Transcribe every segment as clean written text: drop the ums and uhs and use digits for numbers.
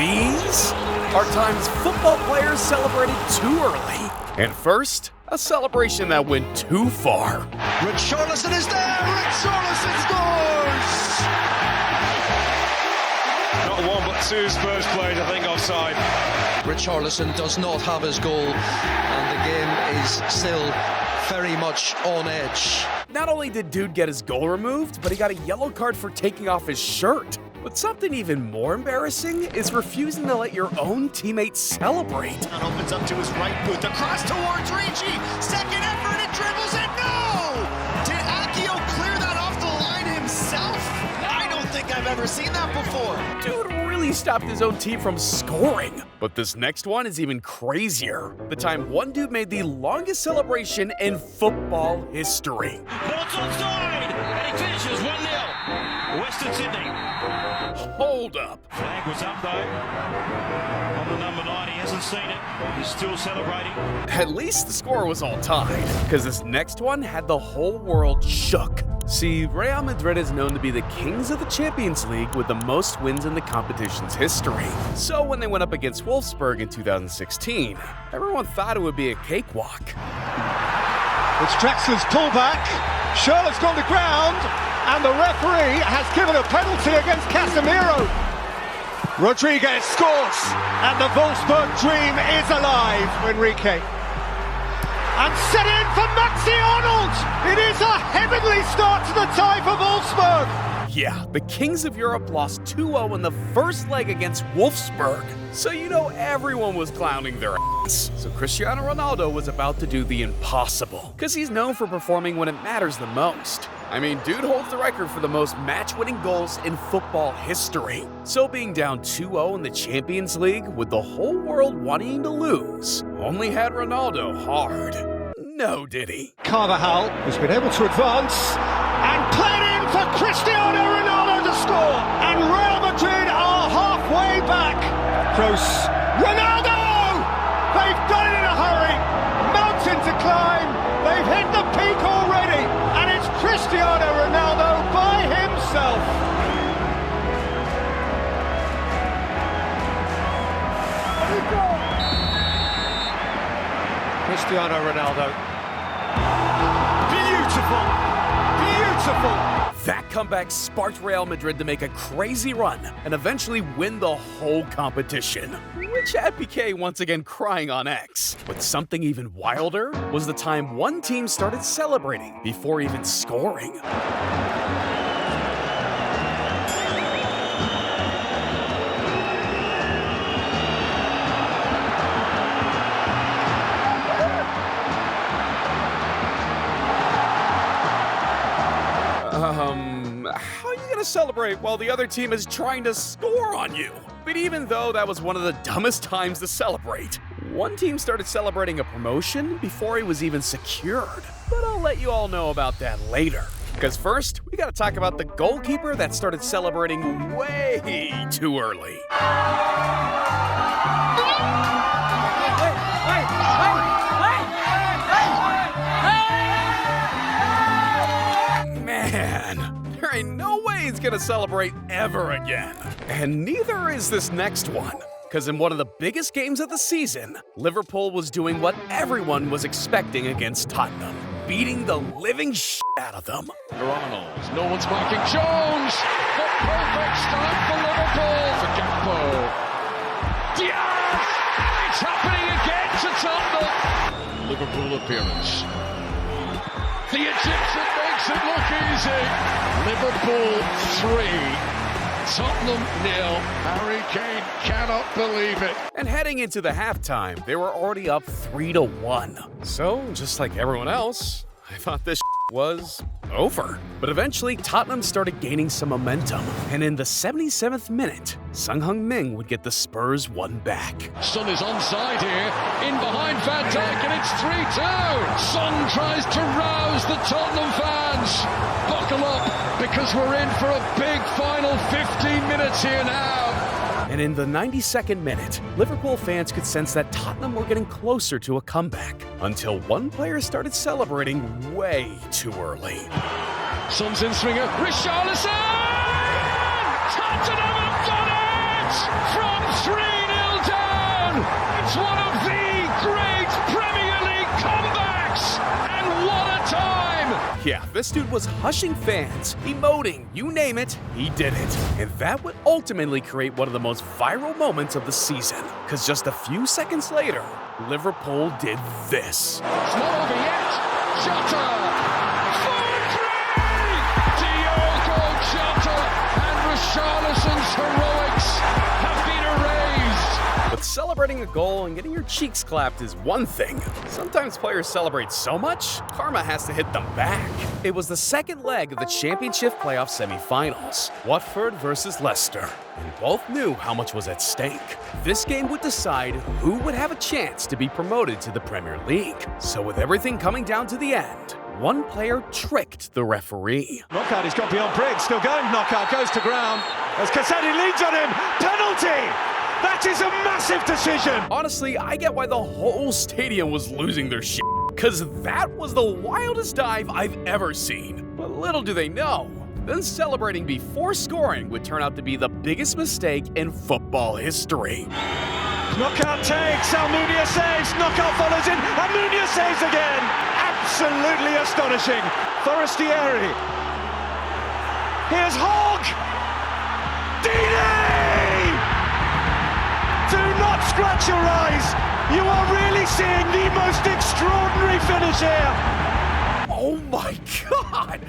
These are times football players celebrated too early. And first, a celebration that went too far. Richarlison is there! Richarlison scores! Not one but two Spurs players, I think, offside. Richarlison does not have his goal, and the game is still very much on edge. Not only did Dude get his goal removed, but he got a yellow card for taking off his shirt. But something even more embarrassing is refusing to let your own teammates celebrate. And opens up to his right boot. The cross towards Ricci. Second effort, it dribbles it. No! Did Akio clear that off the line himself? I don't think I've ever seen that before. Dude really stopped his own team from scoring. But this next one is even crazier. The time one dude made the longest celebration in football history. Ball's onside, and he finishes 1-0. Western Sydney. Hold up. Flag was up though. On the number 9, he hasn't seen it. He's still celebrating. At least the score was all tied, because this next one had the whole world shook. See, Real Madrid is known to be the kings of the Champions League with the most wins in the competition's history. So when they went up against Wolfsburg in 2016, everyone thought it would be a cakewalk. It's Draxler's pullback. Charlotte's gone to ground, and the referee has given a penalty against Casemiro. Rodriguez scores, and the Wolfsburg dream is alive. Enrique. And set in for Maxi Arnold! It is a heavenly start to the tie for Wolfsburg! Yeah, the Kings of Europe lost 2-0 in the first leg against Wolfsburg. So you know everyone was clowning their ass. So Cristiano Ronaldo was about to do the impossible, because he's known for performing when it matters the most. I mean, dude holds the record for the most match-winning goals in football history. So being down 2-0 in the Champions League with the whole world wanting to lose only had Ronaldo hard. No, did he? Carvajal has been able to advance and play it in for Cristiano Ronaldo to score. And Real Madrid are halfway back. Kroos, Ronaldo! They've done it in a hurry. Mountain to climb. They've hit the peak already. And it's Cristiano Ronaldo by himself. Cristiano Ronaldo. Beautiful! Beautiful! That comeback sparked Real Madrid to make a crazy run and eventually win the whole competition, which had Piqué once again crying on X. But something even wilder was the time one team started celebrating before even scoring. How are you gonna celebrate while the other team is trying to score on you? But even though that was one of the dumbest times to celebrate, one team started celebrating a promotion before he was even secured. But I'll let you all know about that later. Because first, we gotta talk about the goalkeeper that started celebrating way too early. Man, there ain't no way he's gonna celebrate ever again. And neither is this next one. Because in one of the biggest games of the season, Liverpool was doing what everyone was expecting against Tottenham, beating the living shit out of them. Arnold, no one's marking Jones! The perfect start for Liverpool for Gakpo. Diaz! It's happening again to Tottenham! Liverpool appearance. The Egyptian makes it look easy. Liverpool 3. Tottenham 0. Harry Kane cannot believe it. And heading into the halftime, they were already up 3-1. So, just like everyone else, I thought this was over. But eventually, Tottenham started gaining some momentum. And in the 77th minute, Son Heung-min would get the Spurs one back. Son is onside here, in behind Van Dijk, and it's 3-2. Son tries to rouse the Tottenham fans. Buckle up, because we're in for a big final 15 minutes here now. And in the 92nd minute, Liverpool fans could sense that Tottenham were getting closer to a comeback, until one player started celebrating way too early. Son's in swinger, Richarlison! Tottenham have done it! From Yeah, this dude was hushing fans, emoting, you name it, he did it. And that would ultimately create one of the most viral moments of the season. Because just a few seconds later, Liverpool did this. It's not over yet. Jota! 4-3! Diogo Jota and Richarlison's heroics have been erased. But celebrating a goal and getting your cheeks clapped is one thing. Sometimes players celebrate so much, karma has to hit them back. It was the second leg of the Championship playoff semi-finals, Watford versus Leicester, and both knew how much was at stake. This game would decide who would have a chance to be promoted to the Premier League. So with everything coming down to the end, one player tricked the referee. Knockout, he's got beyond Briggs, still going. Knockout goes to ground as Cassetti leads on him. Penalty! That is a massive decision! Honestly, I get why the whole stadium was losing their shit, because that was the wildest dive I've ever seen. But little do they know, then celebrating before scoring would turn out to be the biggest mistake in football history. Knockout takes, Almunia saves, Knockout follows in, Almunia saves again! Absolutely astonishing. Forestieri. Here's Hogg! Deeney! Do not scratch your eyes! You are really seeing the most extraordinary finish here! Oh my god!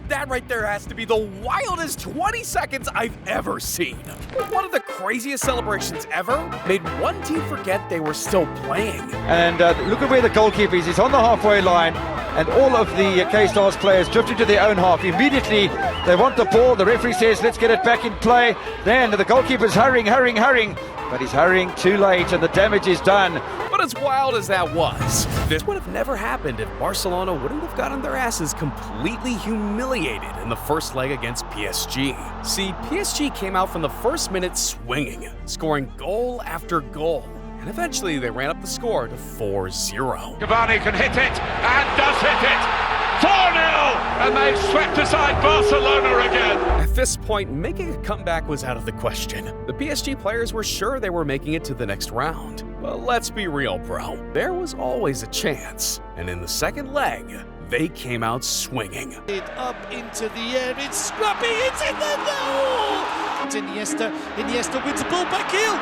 That right there has to be the wildest 20 seconds I've ever seen. One of the craziest celebrations ever made one team forget they were still playing. And look at where the goalkeeper is. He's on the halfway line, and all of the K-Stars players drift into their own half. Immediately, they want the ball. The referee says, let's get it back in play. Then the goalkeeper's hurrying, but he's hurrying too late, and the damage is done. But as wild as that was, this would have never happened if Barcelona wouldn't have gotten their asses completely humiliated in the first leg against PSG. See, PSG came out from the first minute swinging, scoring goal after goal. And eventually they ran up the score to 4-0. Cavani can hit it, and does hit it! 4-0! And they've swept aside Barcelona again! At this point, making a comeback was out of the question. The PSG players were sure they were making it to the next round. But let's be real, bro. There was always a chance. And in the second leg, they came out swinging. Up into the air, it's scrappy, it's in the goal! It's Iniesta wins the ball back heel,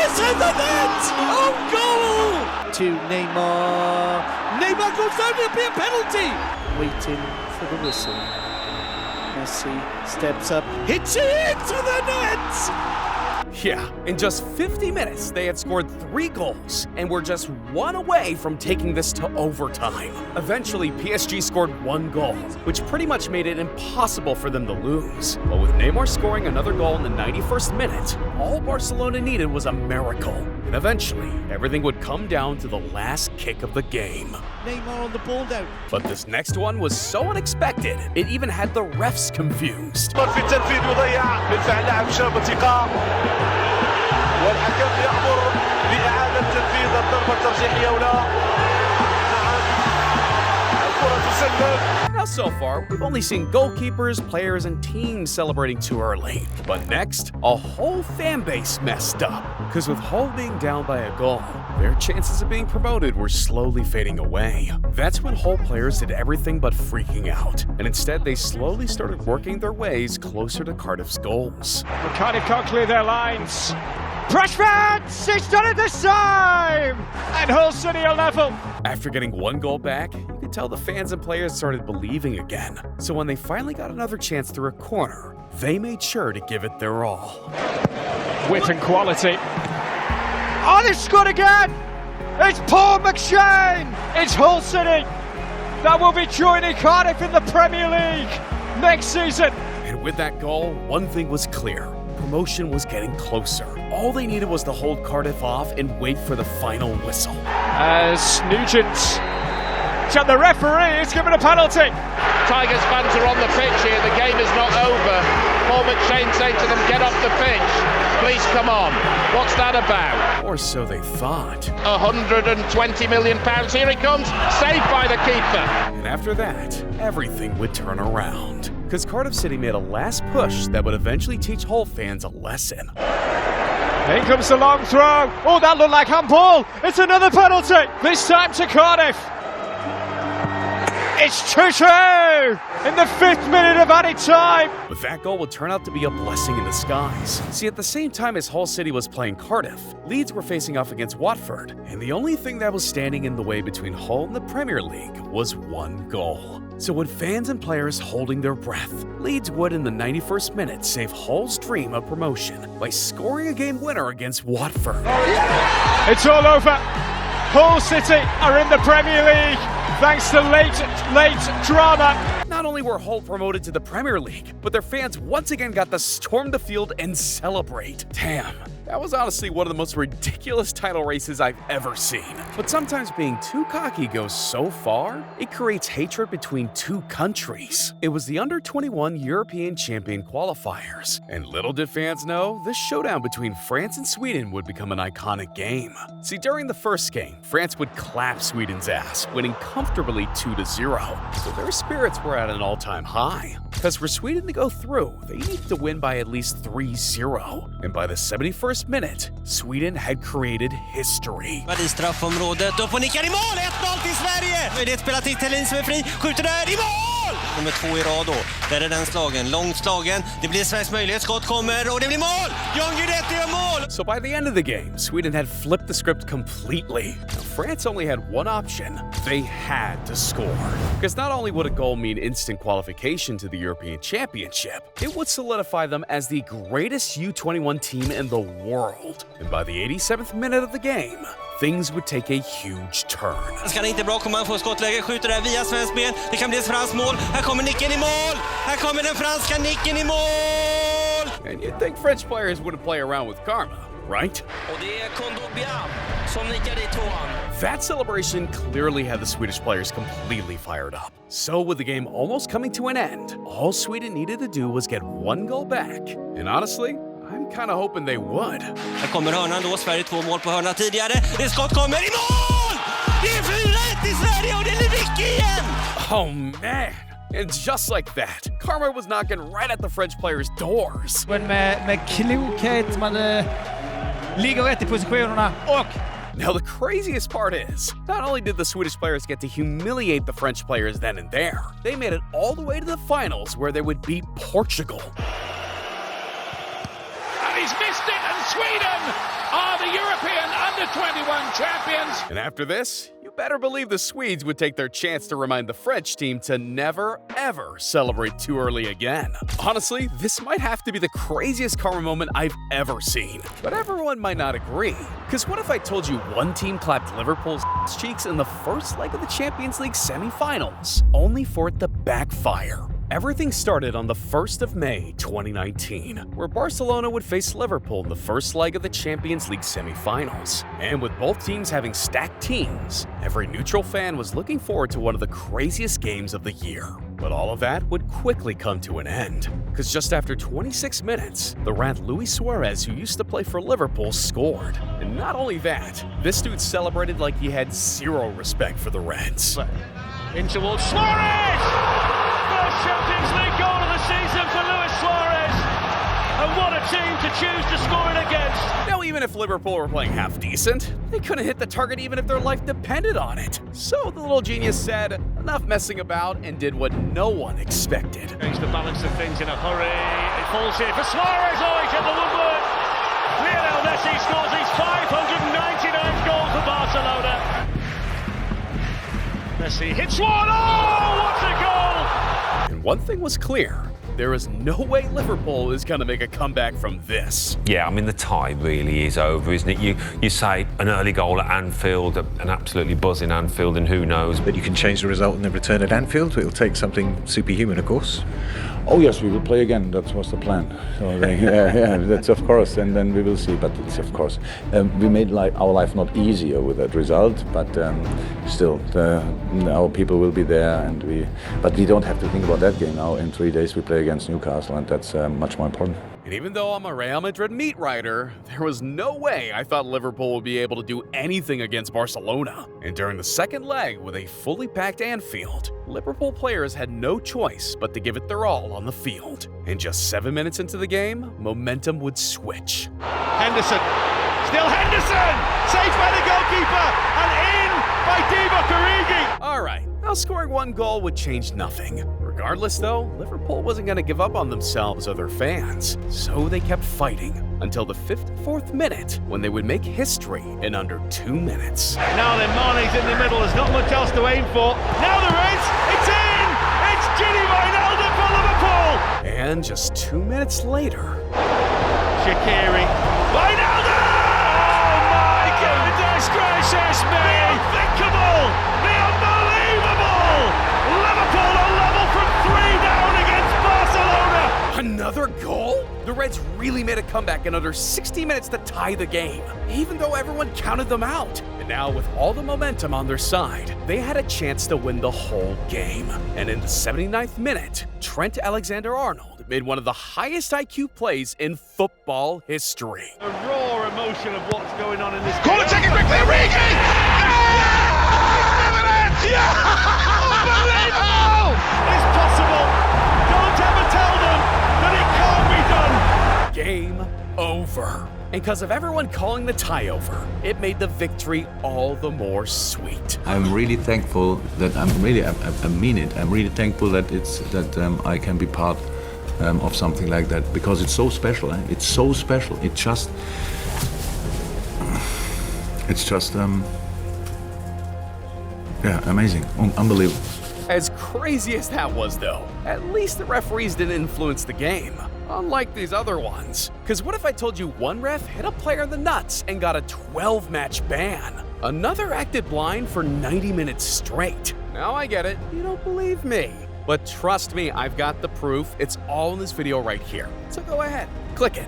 it's in the net! Oh, goal! To Neymar. Neymar goes down, it'll be a penalty! Waiting for the whistle. Messi steps up, hits it into the net! Yeah, in just 50 minutes, they had scored 3 goals and were just 1 away from taking this to overtime. Eventually, PSG scored 1 goal, which pretty much made it impossible for them to lose. But with Neymar scoring another goal in the 91st minute, all Barcelona needed was a miracle. And eventually, everything would come down to the last kick of the game. Neymar on the ball now. But this next one was so unexpected, it even had the refs confused. في التنفيذ وضيع بالفعل لاعب شاب ثقة والحكم يأمر بإعادة تنفيذ الضربة الترجيحية ولا نعم الكرة تسلل. Now so far, we've only seen goalkeepers, players, and teams celebrating too early. But next, a whole fan base messed up. Because with Hull being down by a goal, their chances of being promoted were slowly fading away. That's when Hull players did everything but freaking out. And instead, they slowly started working their ways closer to Cardiff's goals. Cardiff can't clear their lines. Rashford! He's done it this time! And Hull City are level. After getting 1 goal back, you could tell the fans and players started believing again. So when they finally got another chance through a corner, they made sure to give it their all. Width and quality. Oh, they've scored again! It's Paul McShane! It's Hull City that will be joining Cardiff in the Premier League next season. And with that goal, one thing was clear. Promotion was getting closer. All they needed was to hold Cardiff off and wait for the final whistle. As Nugent, to the referee, is given a penalty. Tigers fans are on the pitch here. The game is not over. Paul McShane saying to them, get off the pitch. Please come on. What's that about? Or so they thought. £120 million. Here it comes. Saved by the keeper. And after that, everything would turn around. Because Cardiff City made a last push that would eventually teach Hull fans a lesson. In comes the long throw. Oh, that looked like handball. It's another penalty. This time to Cardiff. It's 2-2 in the 5th minute of added time. But that goal would turn out to be a blessing in disguise. See, at the same time as Hull City was playing Cardiff, Leeds were facing off against Watford, and the only thing that was standing in the way between Hull and the Premier League was one goal. So with fans and players holding their breath, Leeds would in the 91st minute save Hull's dream of promotion by scoring a game winner against Watford. It's all over. Hull City are in the Premier League thanks to late drama. Not only were Hull promoted to the Premier League, but their fans once again got to storm the field and celebrate. Damn, that was honestly one of the most ridiculous title races I've ever seen. But sometimes being too cocky goes so far, it creates hatred between two countries. It was the Under-21 European Champion qualifiers, and little did fans know, this showdown between France and Sweden would become an iconic game. See, during the first game, France would clap Sweden's ass, winning comfortably 2-0. So their spirits were at an all-time high. Because for Sweden to go through, they needed to win by at least 3-0. And by the 71st minute, Sweden had created history. I straffområdet upp och nickar i mål! 1-0 till Sverige! Möjlighet spela till Thelin som är fri, skjuter där i mål! Nummer 2 i rad då. Där är den slagen, långt slagen. Det blir Sveriges möjlighet, skott kommer och det blir mål! John Guidetti gör mål! So by the end of the game, Sweden had flipped the script completely. Now, France only had one option. They had to score. Because not only would a goal mean instant qualification to the European Championship, it would solidify them as the greatest U21 team in the world. And by the 87th minute of the game, things would take a huge turn. Ska inte bra komma, han får skottläge, skjuter där via svensk ben. Det kan bli ett franskt mål. Här kommer nicken i mål! Här kommer den franska nicken i mål! And you'd think French players wouldn't play around with karma, right? Och det är Kondogbia som nickar i tvåan. That celebration clearly had the Swedish players completely fired up. So with the game almost coming to an end, all Sweden needed to do was get one goal back. And honestly, I'm kind of hoping they would. Här kommer hörnan då, Sverige 2 mål på hörna tidigare. Det skott kommer i mål! Det är 4-1 i Sverige och det är Vicky igen! Oh man! And just like that, karma was knocking right at the French players' doors. Men med klokhet, man ligger rätt i positionerna och... Now the craziest part is, not only did the Swedish players get to humiliate the French players then and there, they made it all the way to the finals where they would beat Portugal. And he's missed it, and Sweden are the European Under-21 champions. And after this, you better believe the Swedes would take their chance to remind the French team to never, ever celebrate too early again. Honestly, this might have to be the craziest karma moment I've ever seen. But everyone might not agree. Because what if I told you one team clapped Liverpool's cheeks in the first leg of the Champions League semi-finals, only for it to backfire? Everything started on the 1st of May, 2019, where Barcelona would face Liverpool in the first leg of the Champions League semi-finals. And with both teams having stacked teams, every neutral fan was looking forward to one of the craziest games of the year. But all of that would quickly come to an end, because just after 26 minutes, the rat Luis Suarez, who used to play for Liverpool, scored. And not only that, this dude celebrated like he had zero respect for the Reds. In towards Suarez! First Champions League goal of the season for Luis Suarez. And what a team to choose to score it against. Now, even if Liverpool were playing half decent, they couldn't hit the target even if their life depended on it. So the little genius said, enough messing about, and did what no one expected. Change the balance of things in a hurry. It falls here for Suarez. Oh, he's at the woodwork. Lionel Messi scores his 599th goal for Barcelona. Messi hits one. Oh, what a goal! And one thing was clear. There is no way Liverpool is going to make a comeback from this. Yeah, I mean, the tie really is over, isn't it? You say an early goal at Anfield, an absolutely buzzing Anfield, and who knows? But you can change the result in the return at Anfield. It'll take something superhuman, of course. Oh yes, we will play again. That was the plan. So yeah, that's of course, and then we will see. But it's of course, we made our life not easier with that result. But still, our people will be there, but we don't have to think about that game now. In 3 days, we play against Newcastle, and that's much more important. And even though I'm a Real Madrid meat writer, there was no way I thought Liverpool would be able to do anything against Barcelona. And during the second leg with a fully packed Anfield, Liverpool players had no choice but to give it their all on the field. And just 7 minutes into the game, momentum would switch. Henderson, still Henderson! Saved by the goalkeeper and in by Divock Origi! Alright, how scoring one goal would change nothing. Regardless, though, Liverpool wasn't going to give up on themselves or their fans, so they kept fighting until the 54th minute, when they would make history in under 2 minutes. Now then, Mane's in the middle, there's not much else to aim for. Now there is, it's in! It's Gini Wijnaldum for Liverpool! And just 2 minutes later, Shaqiri, Wijnaldum! Oh my goodness gracious me! The unthinkable! The unbelievable! Liverpool are level from 3 down against Barcelona! another goal? The Reds really made a comeback in under 60 minutes to tie the game, even though everyone counted them out. And now, with all the momentum on their side, they had a chance to win the whole game. And in the 79th minute, Trent Alexander-Arnold made one of the highest IQ plays in football history. The raw emotion of what's going on in this game. Corner taken quickly, Origi! Unbelievable! It's possible. Don't ever tell them that it can't be done. Game over. And because of everyone calling the tie over, it made the victory all the more sweet. I'm really thankful that I mean it. I'm really thankful that I can be part of something like that, because it's so special. It's so special. It's just yeah, amazing, unbelievable. As crazy as that was, though, at least the referees didn't influence the game, unlike these other ones. Because what if I told you one ref hit a player in the nuts and got a 12-match ban? Another acted blind for 90 minutes straight. Now I get it, you don't believe me. But trust me, I've got the proof. It's all in this video right here. So go ahead, click it.